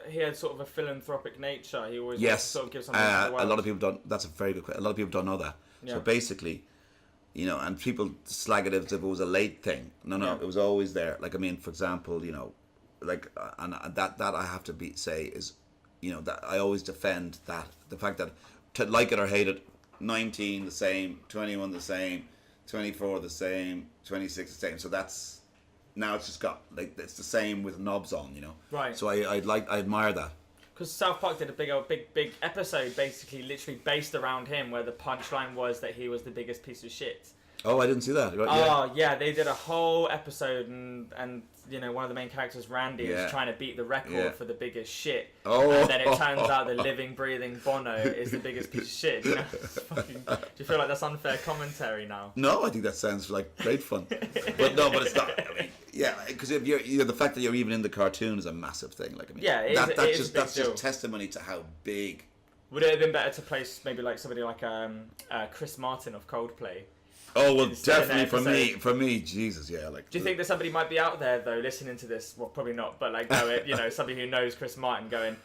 he had sort of a philanthropic nature? He always Yes. sort of give something to the world. A lot of people don't. That's a very good question. A lot of people don't know that. Yeah. So basically, and people slag it as if it was a late thing. No, Yeah. it was always there. Like, I mean, for example, like, and that I have to say is, that I always defend that the fact that, to like it or hate it, 19 the same, 21 the same, 24 the same, 26 the same. So that's, now it's just got, like, it's the same with knobs on, Right. So I admire that. Because South Park did a big episode, basically, literally based around him, where the punchline was that he was the biggest piece of shit. Oh, I didn't see that. Right, Oh yeah, they did a whole episode, and one of the main characters, Randy, is trying to beat the record for the biggest shit. Oh. And then it turns out the living, breathing Bono is the biggest piece of shit. Do you feel like that's unfair commentary now? No, I think that sounds like great fun. But it's not. I mean, yeah, because if you're the fact that you're even in the cartoon is a massive thing. Like, I mean, that's just testimony to how big. Would it have been better to place maybe like somebody like Chris Martin of Coldplay? Oh well, definitely for me, Jesus, yeah. Like, do you think that somebody might be out there though listening to this? Well, probably not, but like, somebody who knows Chris Martin going,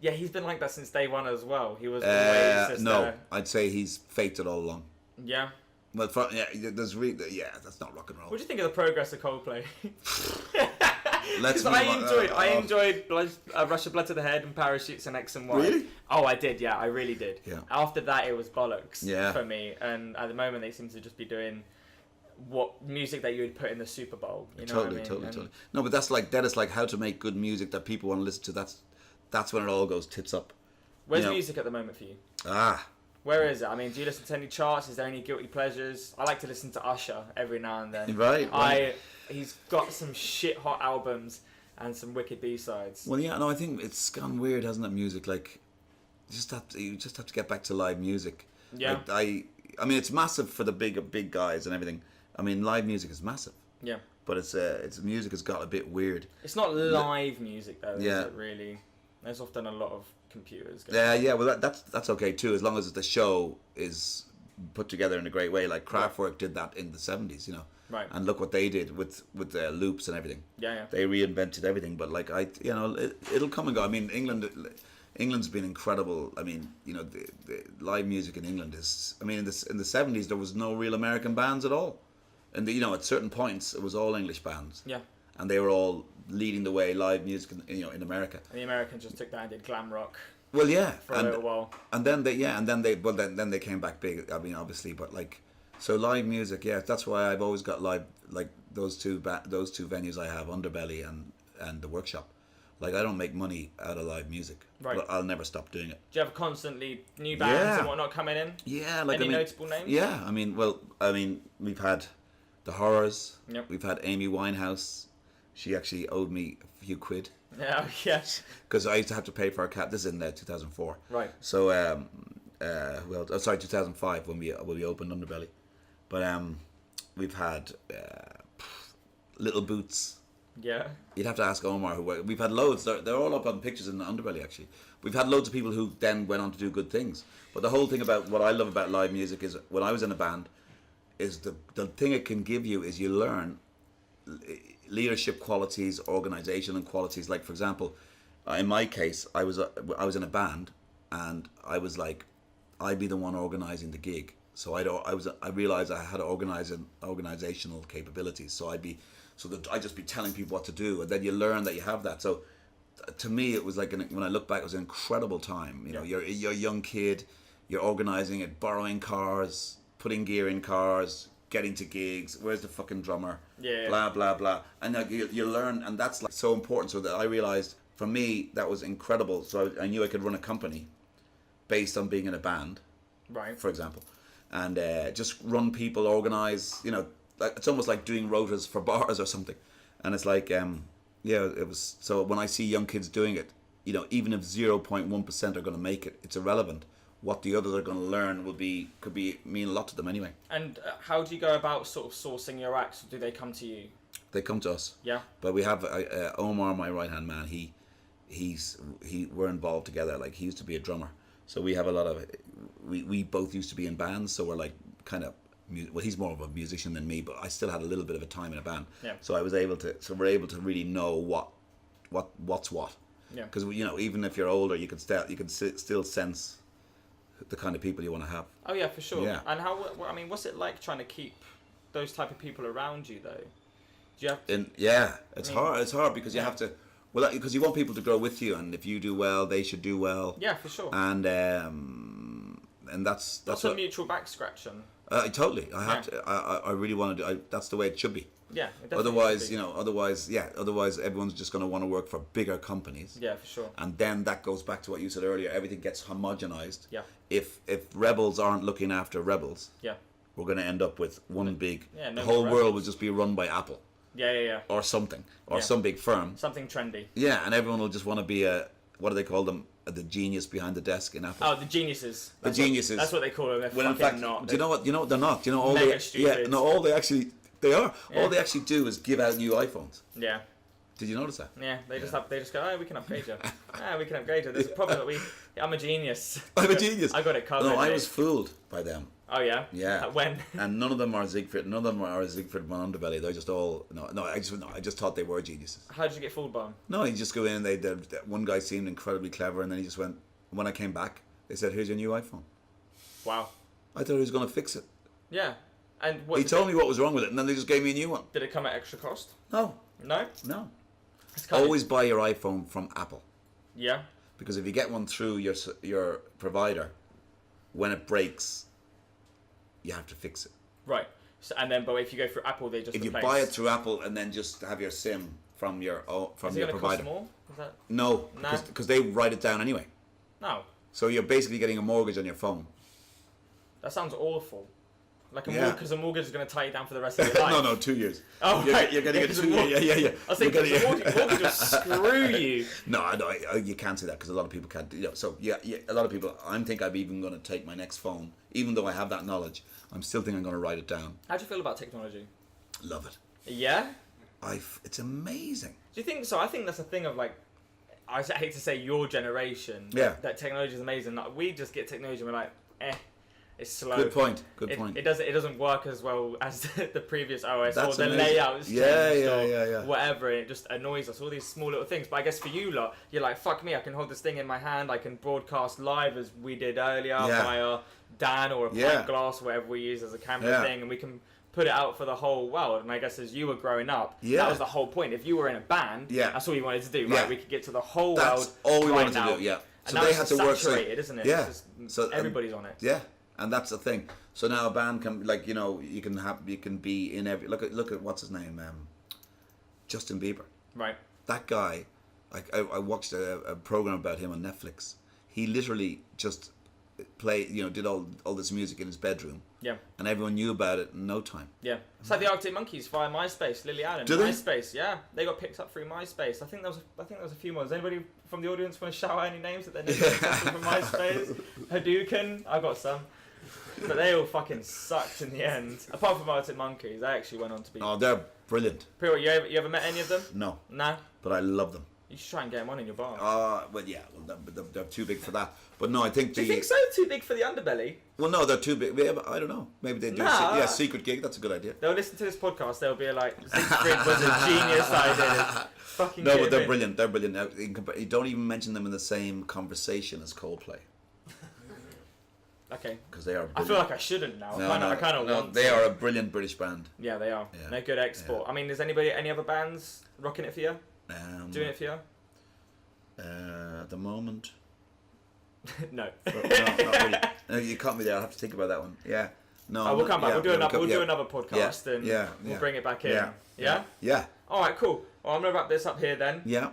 yeah, he's been like that since day one as well. He was always just, no. I'd say he's faked it all along. Yeah. Well, that's not rock and roll. What do you think of the progress of Coldplay? Let's I enjoyed Rush of Blood to the Head and Parachutes and X and Y. Really? Oh, I did. Yeah, I really did. Yeah. After that, it was bollocks Yeah. for me. And at the moment, they seem to just be doing what music that you would put in the Super Bowl. You know Totally. what I mean? No, but that is like how to make good music that people want to listen to. That's when it all goes tits up. Where's music at the moment for you? Where is it? I mean, do you listen to any charts? Is there any guilty pleasures? I like to listen to Usher every now and then. Right. He's got some shit hot albums and some wicked B-sides. Well, yeah, no, I think it's gone weird, hasn't it? Music, like, you just have to get back to live music. Yeah. Like, I mean, it's massive for the big guys and everything. I mean, live music is massive. Yeah. But it's music has got a bit weird. It's not live music though, is Yeah. it really? There's often a lot of computers. Yeah. Well, that's okay too, as long as the show is put together in a great way. Like Kraftwerk did that in the 70s, Right. And look what they did with the loops and everything. Yeah. They reinvented everything. But like it'll come and go. I mean, England's been incredible. I mean, the live music in England is. I mean, in the 70s there was no real American bands at all, and at certain points it was all English bands. Yeah. And they were all leading the way live music in America. And the Americans just took that and did glam rock. Well, yeah, for a little while. And then they came back big. I mean, obviously, but like, so live music, yeah. That's why I've always got live, like those two venues I have, Underbelly and the Workshop. Like, I don't make money out of live music, right? But I'll never stop doing it. Do you have constantly new bands and whatnot coming in? Yeah, like any notable names? Yeah, I mean, we've had the Horrors. Yep. We've had Amy Winehouse. She actually owed me a few quid. Yeah, yes. Because I used to have to pay for her cab. This is in 2004. Right. So, 2005 when we opened Underbelly. But we've had Little Boots. Yeah. You'd have to ask Omar. We've had loads. They're all up on pictures in the Underbelly, actually. We've had loads of people who then went on to do good things. But the whole thing about what I love about live music is when I was in a band, is the thing it can give you is you learn leadership qualities, organizational qualities. Like, for example, in my case, I was in a band, and I was like, I'd be the one organizing the gig. So I realized I had organizational capabilities. So I'd just be telling people what to do, and then you learn that you have that. So to me, it was like, when I look back, it was an incredible time. You're a young kid, you're organizing it, borrowing cars, putting gear in cars, getting to gigs. Where's the fucking drummer? Yeah. Blah blah blah. And you learn, and that's like so important. So that I realized for me, that was incredible. So I knew I could run a company based on being in a band, Right. for example, and just run people, organize. You know, like it's almost like doing rotas for bars or something. And it's like, yeah, it was. So when I see young kids doing it, you know, even if 0.1% are going to make it, it's irrelevant. What the others are going to learn could mean a lot to them anyway. And how do you go about sort of sourcing your acts? Do they come to you? They come to us. Yeah. But we have Omar, my right hand man. We're involved together. Like he used to be a drummer, so we have a lot of. We both used to be in bands, so we're like kind of. Well, he's more of a musician than me, but I still had a little bit of a time in a band. Yeah. So I was able to. So we're able to really know what's what. Yeah. Because you know, even if you're older, you can still sense the kind of people you want to have. Oh yeah, for sure. Yeah. And I mean, what's it like trying to keep those type of people around you though? Do you have to, It's hard. It's hard because you have to. Well, because you want people to grow with you, and if you do well, they should do well. Yeah, for sure. And that's a mutual back scratching. Totally. I have to. I really want to do. That's the way it should be. Yeah. Otherwise, Otherwise, everyone's just going to want to work for bigger companies. Yeah, for sure. And then that goes back to what you said earlier. Everything gets homogenized. Yeah. If rebels aren't looking after rebels, Yeah. we're going to end up with one big. Yeah, the whole world will just be run by Apple. Yeah. Or something, or Yeah. some big firm. Something trendy. Yeah, and everyone will just want to be what do they call them? The genius behind the desk in Apple. Oh, the geniuses. Geniuses. That's what they call them. They're Well, in fucking fact, not. do you know what? You know what they're not. Do you know all Mega they? stupid. Yeah, no, all they actually they are. Yeah. All they actually do is give out new iPhones. Yeah. Did you notice that? Yeah, they just go, oh, we can upgrade you. We can upgrade you. There's a problem that I'm a genius. I'm a genius. I got it covered. No, I mate. was fooled by them. Oh yeah. Yeah. When? And none of them are Zigfred. None of them are Zigfred von Underbelly. They're just all I just thought they were geniuses. How did you get fooled by them? No, you just go in. One guy seemed incredibly clever, and then he just went. When I came back, they said, "Here's your new iPhone." Wow. I thought he was going to fix it. Yeah. And what? He told me what was wrong with it, and then they just gave me a new one. Did it come at extra cost? No. No. It's kind Always buy your iPhone from Apple, Yeah. because if you get one through your provider, when it breaks, you have to fix it. Right. So, but if you go through Apple, they just If replace. you buy it through Apple and then just have your SIM from your Is it your gonna provider, cost more? Is that? no, Nah. because they write it down anyway. No. So you're basically getting a mortgage on your phone. That sounds awful. Like Yeah. because a mortgage is going to tie you down for the rest of your life. No, 2 years. Oh, you're, right. you're getting Because a 2 year. Yeah. I was thinking the mortgage will screw you. No, you can't say that because a lot of people can't. So a lot of people. I think I'm even going to take my next phone, even though I have that knowledge. I'm still thinking I'm going to write it down. How do you feel about technology? Love it. Yeah. It's amazing. Do you think so? I think that's a thing of like, I hate to say your generation. Yeah. That technology is amazing. Like, we just get technology and we're like, it's slow. Good point. It doesn't work as well as the previous OS That's or the amazing. layouts changed Yeah. whatever. It just annoys us. All these small little things. But I guess for you lot, you're like, fuck me. I can hold this thing in my hand. I can broadcast live as we did earlier via Dan or a pint glass or whatever we use as a camera thing, and we can put it out for the whole world. And I guess as you were growing up, that was the whole point. If you were in a band, that's all you wanted to do. Right? We could get to the whole world. That's all we wanted now. to do. Yeah. And So now they it's had just to work. saturated, isn't it? Yeah. It's just, So everybody's on it. Yeah. And that's the thing. So now a band can, like, you can be in every. Look at what's his name, Justin Bieber. Right. That guy, I watched a program about him on Netflix. He literally just did all this music in his bedroom. Yeah. And everyone knew about it in no time. Yeah. It's like the Arctic Monkeys via MySpace, Lily Allen. Do they? MySpace, yeah. They got picked up through MySpace. I think there was a few more. Does anybody from the audience want to shout out any names that they never picked up from MySpace? Hadouken, I got some. But they all fucking sucked in the end. Apart from Arctic Monkeys, they actually went on to be. Oh, they're brilliant. Pretty well, you ever met any of them? No. Nah. But I love them. You should try and get them on in your bar. Well, yeah. Well, they're too big for that. But no, I think Do you think so? Too big for the Underbelly? Well, no, they're too big. I don't know. Maybe they do. Nah. Secret gig. That's a good idea. They'll listen to this podcast. They'll be like, Zigfred was a genius idea. Fucking No, get but they're him in. brilliant. They're brilliant. Now, you don't even mention them in the same conversation as Coldplay. Okay. Because they are brilliant. I feel like I shouldn't now. I kind of want They to. are a brilliant British band. Yeah, they are. Yeah. They're good export. I mean, is any other bands rocking it for you? Doing it for you? At the moment. No. Not really. No, you caught me there. I'll have to think about that one. Yeah. No, Oh, we'll come back. yeah, We'll do yeah, another. We'll do yeah. another podcast, and we'll bring it back in. Yeah. Yeah. Yeah. All right. Cool. Well, I'm gonna wrap this up here then. Yeah.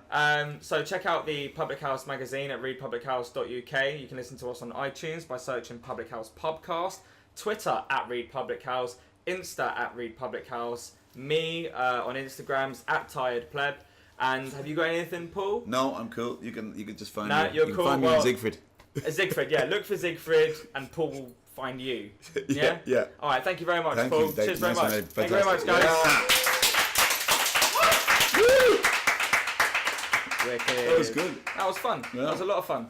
So check out the Public House magazine at readpublichouse.uk. You can listen to us on iTunes by searching Public House Pubcast. Twitter at Read Public House. Insta at Read Public House. Me on Instagrams at Tired Pleb. And have you got anything, Paul? No, I'm cool. You can just find No, me. you're you cool. Can find me on Zigfred. Zigfred, yeah. Look for Zigfred, and Paul will find you. Yeah. Yeah. All right. Thank you very much, Thank Paul. you. Cheers very Nice much. one, mate. Thank you very much, guys. Yeah. Wicked. That was good. That was fun. Yeah. That was a lot of fun.